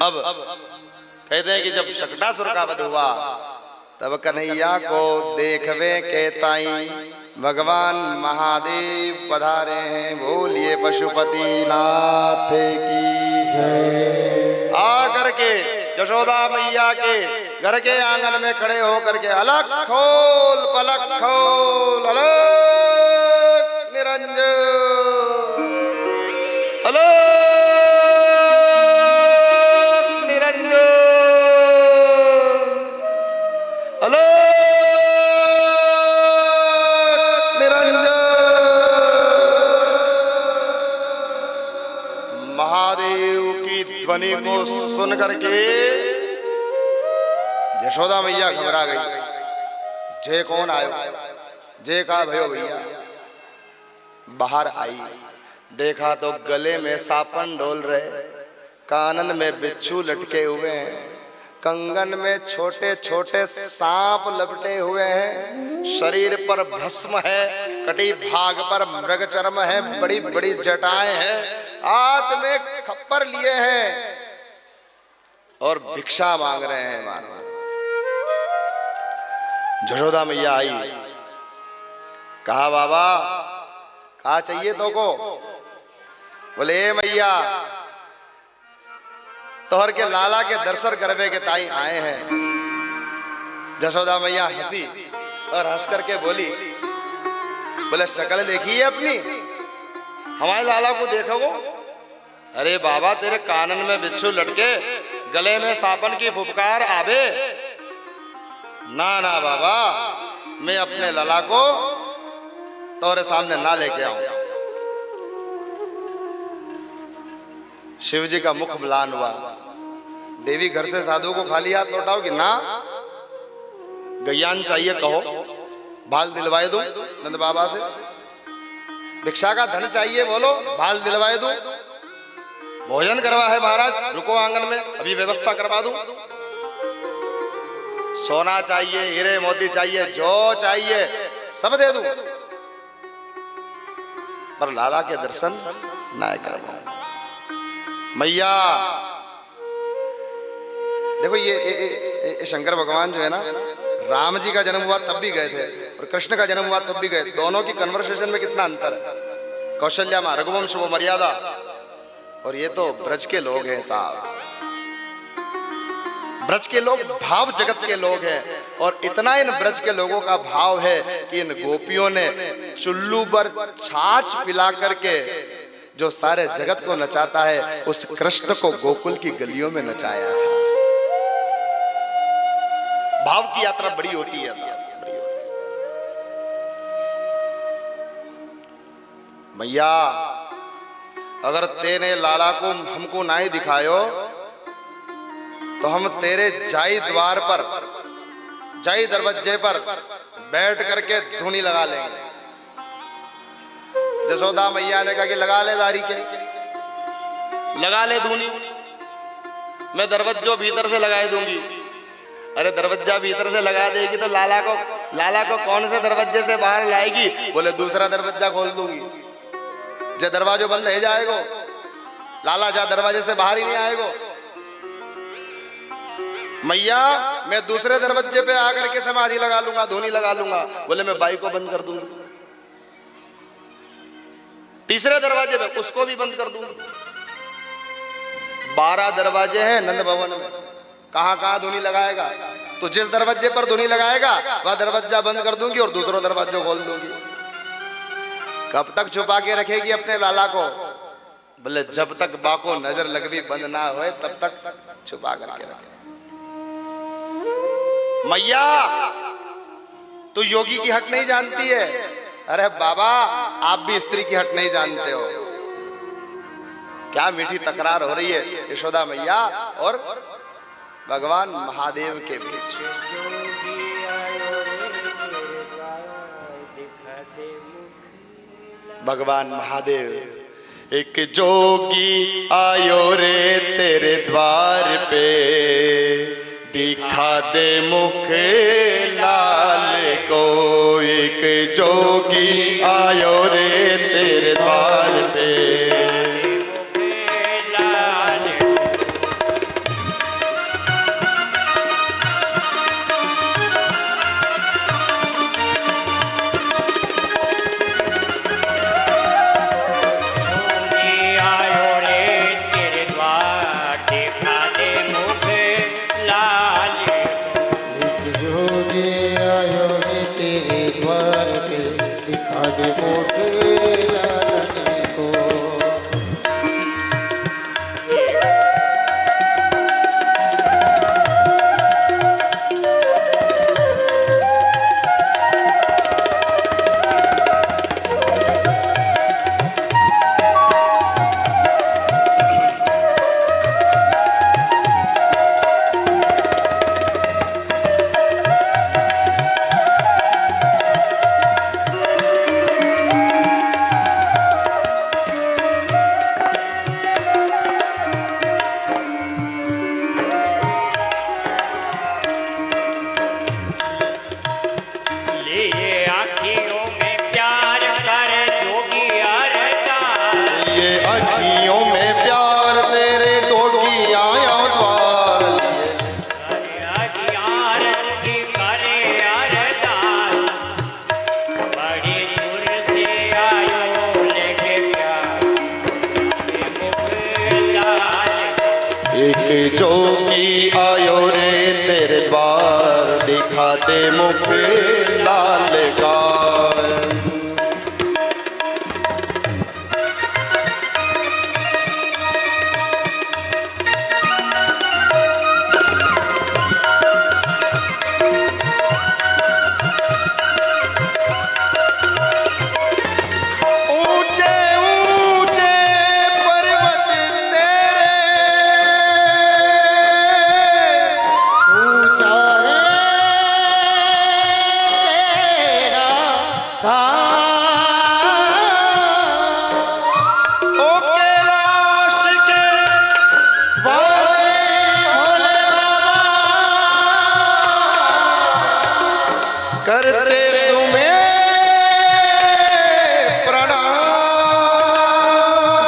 अब कहते हैं कि जब शकटासुर का वध हुआ तब कन्हैया को देखवे के ताई भगवान महादेव पधारे हैं। बोलिए पशुपति नाथ की जय। आकर के यशोदा मैया के घर के आंगन में खड़े होकर के अलग खोल पलक खोल अलग निरंजन अलग निरंजन अलग निरंजन। महादेव की ध्वनि को सुन करके यशोदा मैया घबरा गई। जे कौन आयो? जे कहा भयो भैया। बाहर आई, देखा तो गले में सापन डोल रहे, कानन में बिच्छू लटके हुए हैं, कंगन में छोटे छोटे सांप लपटे हुए हैं, शरीर पर भस्म है, कटी भाग पर मृग चर्म है, बड़ी बड़ी जटाएं हैं, हाथ में खप्पर लिए हैं और भिक्षा मांग रहे हैं। मानो यशोदा मैया आई, कहा बाबा कहा चाहिए तो को? बोले मैया तोहर के लाला के दर्शन करवे के ताई आए हैं। यशोदा मैया हंसी और हंस करके बोली, बोले शक्ल देखी है अपनी? हमारे लाला को देखो। अरे बाबा तेरे कानन में बिच्छू लटके, गले में सापन की फुफकार आवे। ना ना बाबा, मैं अपने लला को तोरे सामने ना लेके आऊं। शिव जी का मुख म्लान हुआ। देवी घर से साधु को खाली हाथ लौटाओगी ना? गैयान चाहिए कहो, भाल दिलवाए दूं नंद बाबा से। भिक्षा का धन चाहिए बोलो, भाल दिलवाए दूं। भोजन करवा है महाराज, रुको आंगन में, अभी व्यवस्था करवा दूं। सोना चाहिए, हीरे मोती चाहिए, जो चाहिए सब दे दूं, पर लाला के दर्शन ना करवाऊं। मैया देखो ये शंकर भगवान जो है ना, राम जी का जन्म हुआ तब भी गए थे और कृष्ण का जन्म हुआ तब भी गए। दोनों की कन्वर्सेशन में कितना अंतर है। कौशल्या में रघुवंश वो मर्यादा, और ये तो ब्रज के लोग हैं साहब। ब्रज के लोग भाव जगत के लोग हैं, और इतना इन ब्रज के लोगों का भाव है कि इन गोपियों ने चुल्लू पर छाछ पिला करके जो सारे जगत को नचाता है, उस कृष्ण को गोकुल की गलियों में नचाया था। भाव की यात्रा बड़ी होती है, बड़ी होती है। मैया अगर तेने लाला को हमको ना ही दिखायो तो हम तेरे जाई द्वार पर, जाई दरवाजे पर बैठ करके धुनी लगा लेंगे। यशोदा मैया ने कहा कि लगा ले दारी के, लगा ले धुनी, मैं दरवाजों भीतर से लगाए दूंगी। अरे दरवाजा भीतर से लगा देगी तो लाला को कौन से दरवाजे से बाहर लाएगी? बोले दूसरा दरवाजा खोल दूंगी। जो दरवाजो बंद है जाएगो, लाला जा दरवाजे से बाहर ही नहीं आएगो। मैया मैं दूसरे दरवाजे पे आकर के समाधि लगा लूंगा, धोनी लगा लूंगा। बोले मैं बाई को बंद कर दूंगी। तीसरे दरवाजे पे उसको भी बंद कर दूंगी। 12 दरवाजे हैं नंद भवन में, कहां कहां धुनी लगाएगा? तो जिस दरवाजे पर धुनी लगाएगा वह दरवाजा बंद कर दूंगी और दूसरा दरवाजा खोल दूंगी। कब तक छुपा के रखेगी अपने लाला को? बोले जब तक बाको नजर लगवी बंद ना होए तब तक छुपा करके रखे। मैया तू योगी की हट नहीं जानती है। अरे बाबा आप भी स्त्री की हट नहीं जानते हो। क्या मीठी तकरार हो रही है यशोदा मैया और भगवान महादेव के बीच। भगवान महादेव, एक जोगी आयो रे तेरे द्वार पे, दिखा दे मुख लाल को। एक जोगी आयो रे तेरे द्वार पे, देखा दे मुख लाल को। एक जोगी आयो रे तेरे द्वार पे, दिखा दे मुख लाल को। एक जोगी आयो रे तेरे द्वार, दिखाते मुख लाल का। करते तुम्हें प्रणाम।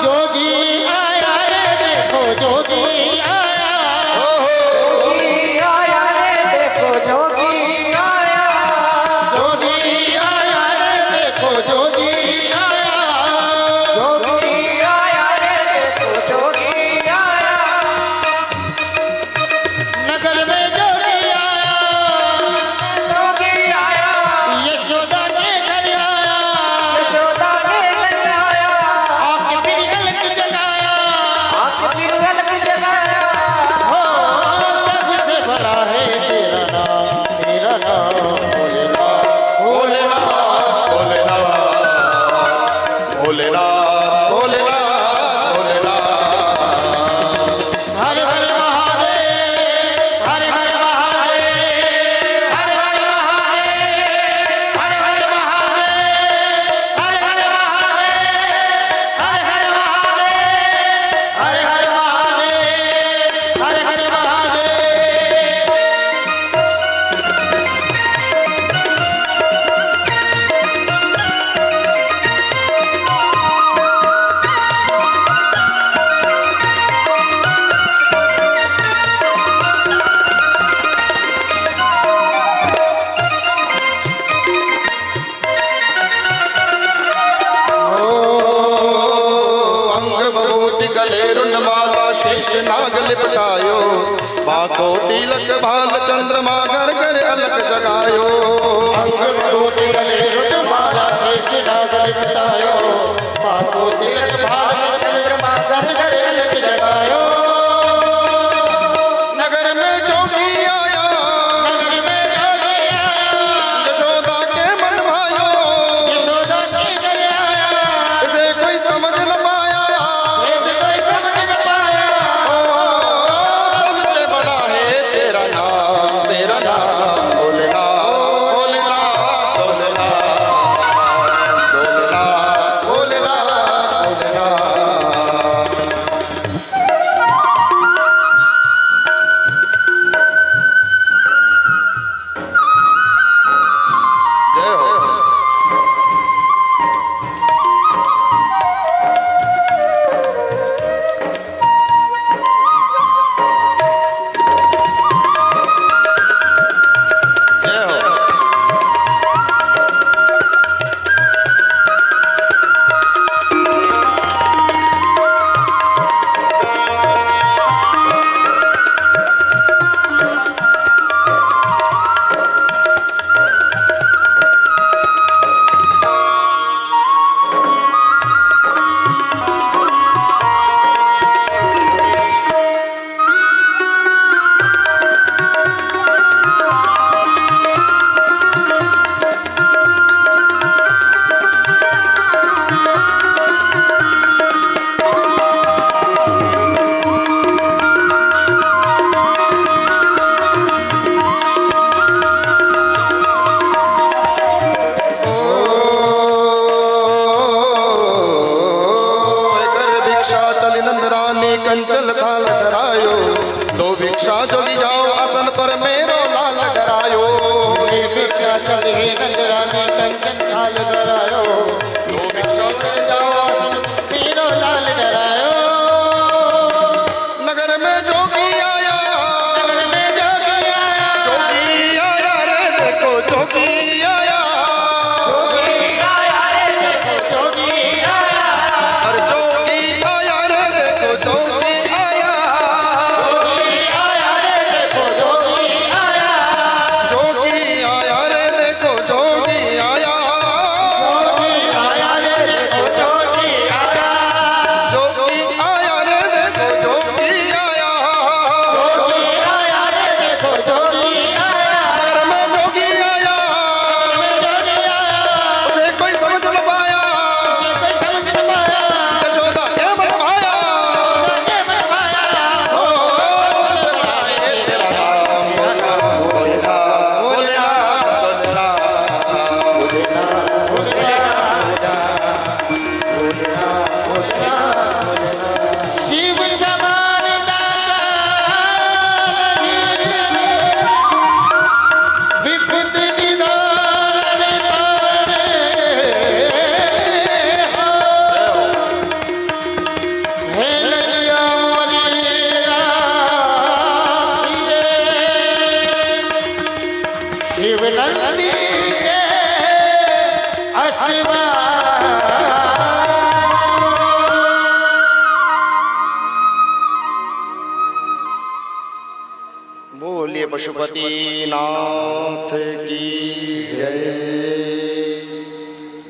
जोगी आया रे देखो जोगी आया, जोगी आया रे देखो जोगी आया, जोगी आया रे देखो जोगी आया, जोगी आया रे देखो जोगी आया। नगर में जोगी आया, जोगी आया, यशोदा के घर आया, यशोदा के घर आया, आके फिर अलग जगाया, आके फिर अलग जगाया। हो सबसे बड़ा है तेरा नाम, तेरा नाम भोलेनाथ, भोलेनाथ भोलेनाथ भोलेनाथ भोलेनाथ भोलेनाथ। हर हर महादेव, हर हर महादेव, हर हर महादेव, हर हर महादेव, हर हर महादेव, हर हर महादेव, हर हर महादेव, हर हर महादेव। अंग भभूति गले रुंडमाला शेष नाग लिपटायो, बाको तिलक भाल चंद्रमा घर घर अलग जगायो। अंग भूति गले रुंडमाला शेष नाग लिपटायो, बाको तिलक भाल चंद्रमा घर घर अलग जगायो। नगर में जोगी आया, नगर में जोगी आया, यशोदा के मन भायो, यशोदा के घर आया, इसे कोई समझ न पाया। वेद कोई समझ न पाया। ओ, सबसे बड़ा है तेरा नाम, तेरा नाम भोलेनाथ भोलेनाथ भोलेनाथ भोलेनाथ भोलेनाथ भोलेनाथ। जोगी आया, नगर में जोगी आया, जोगी आया रे देखो जोगी आया, जोगी आया रे देखो जोगी आया, अरे जोगी आया रे देखो जोगी आया, जोगी आया रे देखो जोगी आया, जोगी आया रे देखो जोगी आया, जोगी आया रे देखो जोगी आया, जोगी आया रे देखो जोगी आया, जोगी आया रे देखो जोगी आया, नगर में जोगी आया, जोगी आया, उसे कोई समझ न पाया, कोई समझ न पाया, यशोदा के मन भाया, के मन भाया, ओ से बनाए तेरा नाम बोलना बोलना बोलना शिव समान विपद निदान हे लजिया शिव नंदी के असवा बोलिए पशुपति नाथ की जय।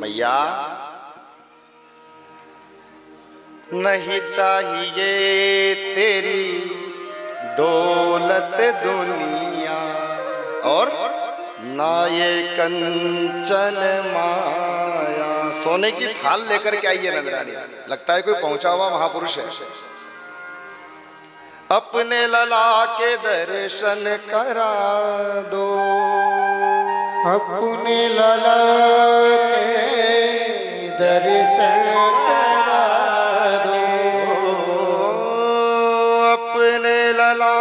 मैया नहीं चाहिए तेरी दौलत दुनिया और ना ये कंचन माया। सोने की थाल लेकर के आइए नजरानी, लगता है कोई पहुंचा हुआ महापुरुष है। अपने लला के दर्शन करा दो, अपने लला के दर्शन करा दो, अपने लला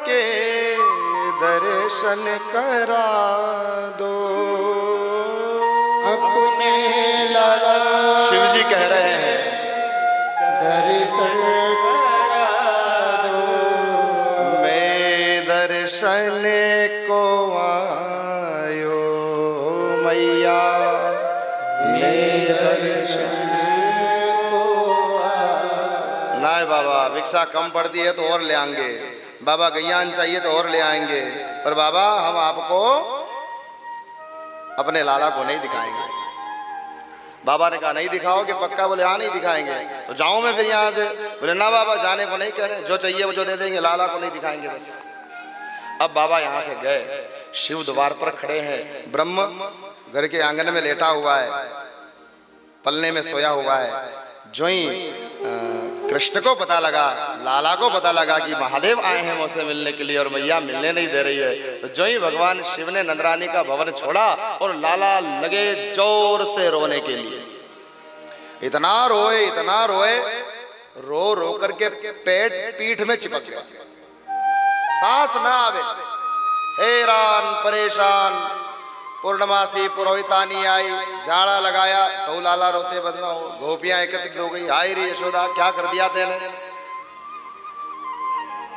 के दर्शन करा दो। अपने लला शिव जी कह रहे हैं दर्शन करा दो, मैं दर्शन को आयो मैया, मैं दर्शन ना बाबा भिक्षा कम पड़ती है तो और ले आएंगे, बाबा गैयान चाहिए तो और ले आएंगे, पर बाबा हम आपको अपने लाला को नहीं दिखाएंगे। बाबा ने कहा नहीं दिखाओगे पक्का? बोले हाँ नहीं दिखाएंगे। तो जाऊं मैं फिर यहाँ से? बोले ना बाबा जाने को नहीं कह रहे, जो चाहिए वो जो दे देंगे, लाला को नहीं दिखाएंगे बस। अब बाबा यहाँ से गए, शिव द्वार पर खड़े हैं, ब्रह्म घर के आंगन में लेटा हुआ है, पलने में सोया हुआ है। जो ही कृष्ण को पता लगा, लाला को पता लगा कि महादेव आए हैं मुझसे मिलने के लिए और मैया मिलने नहीं दे रही है, तो जो ही भगवान शिव ने नंदरानी का भवन छोड़ा और लाला लगे जोर से रोने के लिए। इतना रोए, रो रो करके पेट पीठ में चिपक गया, सांस ना आवे, हैरान परेशान। पूर्णमासी पुरोहितानी आई, झाड़ा लगाया तो लाला रोते बदना हो, गोपियां एकत्रित हो गई, आई रे यशोदा क्या कर दिया तेने?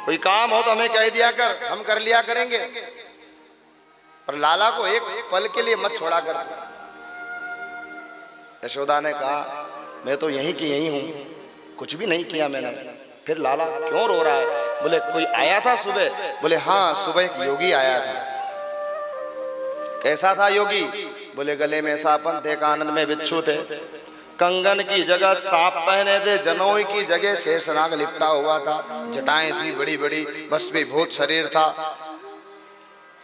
कोई काम हो तो हमें कह दिया कर, हम कर लिया करेंगे, पर लाला को एक पल के लिए मत छोड़ा कर। यशोदा ने कहा मैं तो यहीं की यहीं हूं, कुछ भी नहीं किया मैंने। फिर लाला क्यों रो रहा है? बोले कोई आया था सुबह? बोले हाँ सुबह एक योगी आया था। कैसा था योगी? बोले गले में सापन थे, कानन में बिच्छू थे, कंगन की जगह सांप पहने थे, जनोई की जगह शेषनाग लिपटा हुआ था, जटाएं थी बड़ी बड़ी, भस्मीभूत शरीर था,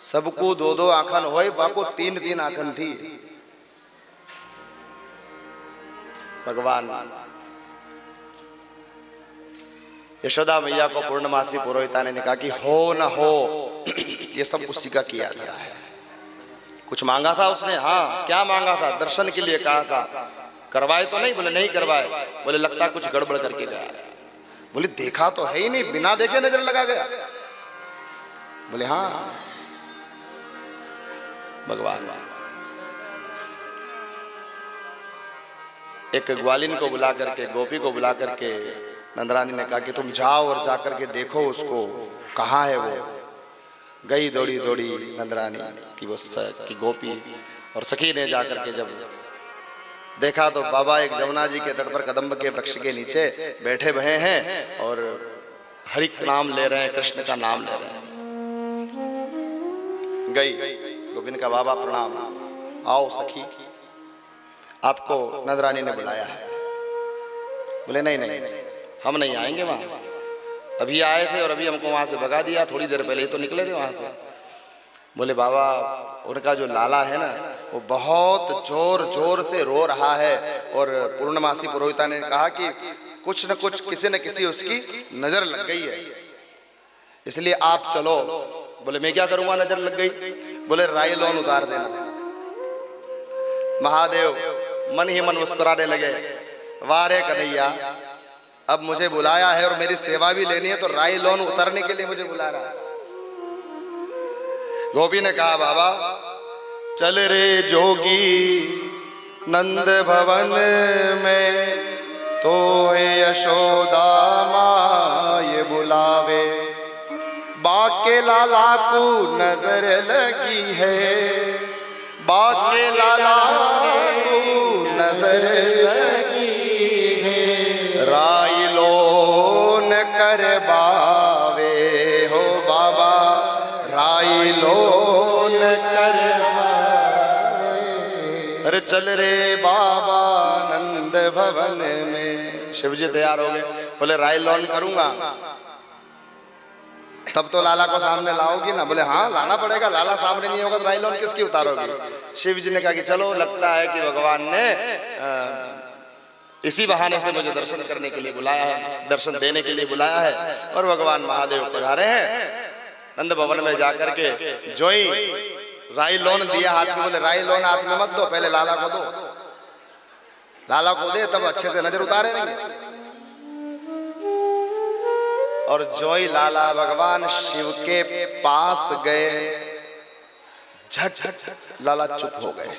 सबको दो दो आंखन होए, बाको तीन तीन आंखन थी। भगवान यशोदा मैया को पूर्णमासी पुरोहिता ने कहा कि हो न हो ये सब उसी का किया धरा है। कुछ मांगा था उसने? हाँ क्या मांगा था? दर्शन के लिए कहा था, करवाए तो नहीं? बोले नहीं करवाए। बोले लगता कुछ गड़बड़ करके गया। बोले देखा तो है ही नहीं, बिना देखे नजर लगा गया। बोले हाँ। भगवान एक ग्वालिन को बुला करके, गोपी को बुला करके नंदरानी ने कहा कि तुम जाओ और जाकर के देखो उसको, कहाँ है वो। गई दौड़ी दौड़ी नंदरानी की वो की गोपी और सखी ने जाकर के जब देखा तो बाबा एक जमुना जी के तट पर कदम्ब के वृक्ष के नीचे बैठे भये हैं और हरि का नाम ले रहे हैं, कृष्ण का नाम ले रहे हैं। गई गोविंद का बाबा प्रणाम, आओ सखी, आपको नंदरानी ने बुलाया है। बोले नहीं नहीं हम नहीं आएंगे वहां, अभी आए थे और अभी हमको वहां से भगा दिया, थोड़ी देर पहले ही तो निकले थे वहां से। बोले बाबा उनका जो लाला है ना वो बहुत जोर जोर से रो रहा है और पूर्णमासी पुरोहिता ने कहा कि कुछ न कुछ किसी न किसी उसकी नजर लग गई है, इसलिए आप चलो। बोले मैं क्या करूंगा नजर लग गई? बोले राई लोन उतार देना। महादेव मन ही मन मुस्कुराने लगे, वारे कन्हैया अब मुझे बुलाया है और मेरी सेवा भी लेनी है तो राई लोन उतरने के लिए मुझे बुला रहा है। गोपी ने कहा बाबा चल रे जोगी नंद भवन में, तो यशोदा माँ ये बुलावे, बाके लाला को नजर लगी है, बाके लाला को नजर लगी है, राई लोन करवावे हो बाबा, राई लोन करवावे। अरे चल रे बाबा नंद भवन में। शिवजी तैयार हो गए, बोले राई लोन करूंगा तब तो लाला को सामने लाओगी ना? बोले हाँ लाना पड़ेगा, लाला सामने नहीं होगा तो राई लोन किसकी उतारोगी? शिव जी ने कहा कि चलो लगता है कि भगवान ने इसी बहाने से मुझे दर्शन करने के लिए बुलाया है, दर्शन देने के लिए बुलाया है। और भगवान महादेव पधारे हैं नंद भवन में जाकर के। जो ही राई लोन दिया हाथ में, बोले राई लोन हाथ में मत दो, पहले लाला को दो, लाला को दे तब अच्छे से नजर उतारे नहीं। और जो ही लाला भगवान शिव के पास गए, झट लाला चुप हो गए।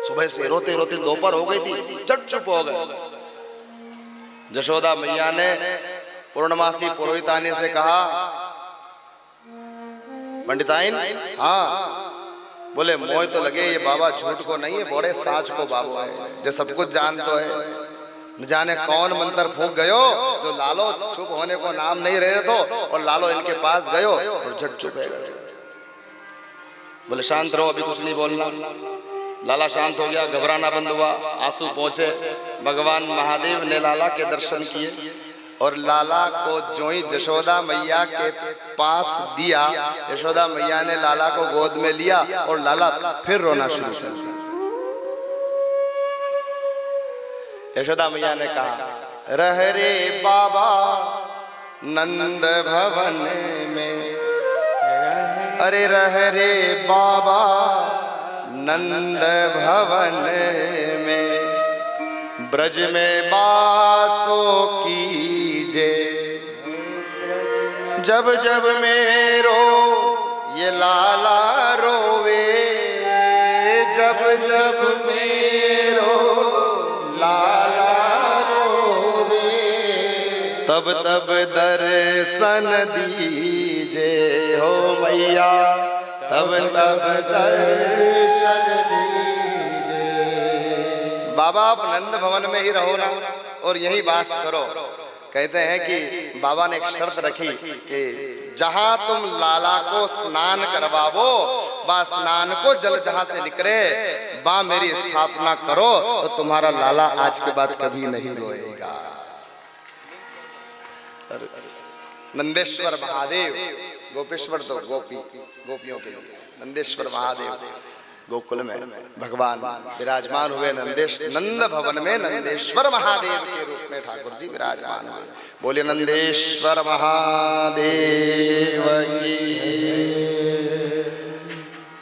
सुबह से रोते रोते दोपहर हो गई थी, झट चुप हो गए। यशोदा मैया ने पूर्णमासी पुरोहितानी से कहा पंडिताइन हाँ। बोले मोह तो लगे ये बाबा झूठ को नहीं है, बड़े साच को बाबा है, जो सब कुछ जान तो है। न जाने कौन मंत्र फूंक गयो जो लालो चुप होने को नाम नहीं रहे तो, और लालो इनके पास गयो और झट चुप है गए। बोले शांत रहो, अभी कुछ नहीं बोलना। लाला शांत हो गया, घबराना बंद हुआ, आंसू पहुंचे। भगवान महादेव ने लाला के दर्शन किए और लाला को जो ही यशोदा मैया के पास दिया, यशोदा मैया ने लाला को गोद में लिया और लाला फिर रोना शुरू कर दिया। यशोदा मैया ने कहा रह रे बाबा नंद भवन में, अरे रह रे बाबा नंद भवन में, ब्रज में बासो कीजे, जब जब मेरो ये लाला रोवे, जब जब मेरो लाला रोवे, तब तब दर्शन दीजे हो मैया, तब तब दर्शन दीजे। बाबा आप नंद भवन में ही रहो ना और यही वास करो। कहते हैं कि बाबा ने एक शर्त रखी कि जहां तुम लाला को स्नान करवाओ, बा स्नान को जल जहां से निकले बा मेरी स्थापना करो, तो तुम्हारा लाला आज के बाद कभी नहीं रोएगा। नंदेश्वर महादेव, गोपेश्वर तो गोपियों के लिए, नंदेश्वर महादेव गोकुल में भगवान विराजमान हुए। नंद भवन में नंदेश्वर महादेव के रूप में ठाकुर जी विराजमान हुए। बोले नंदेश्वर महादेव की।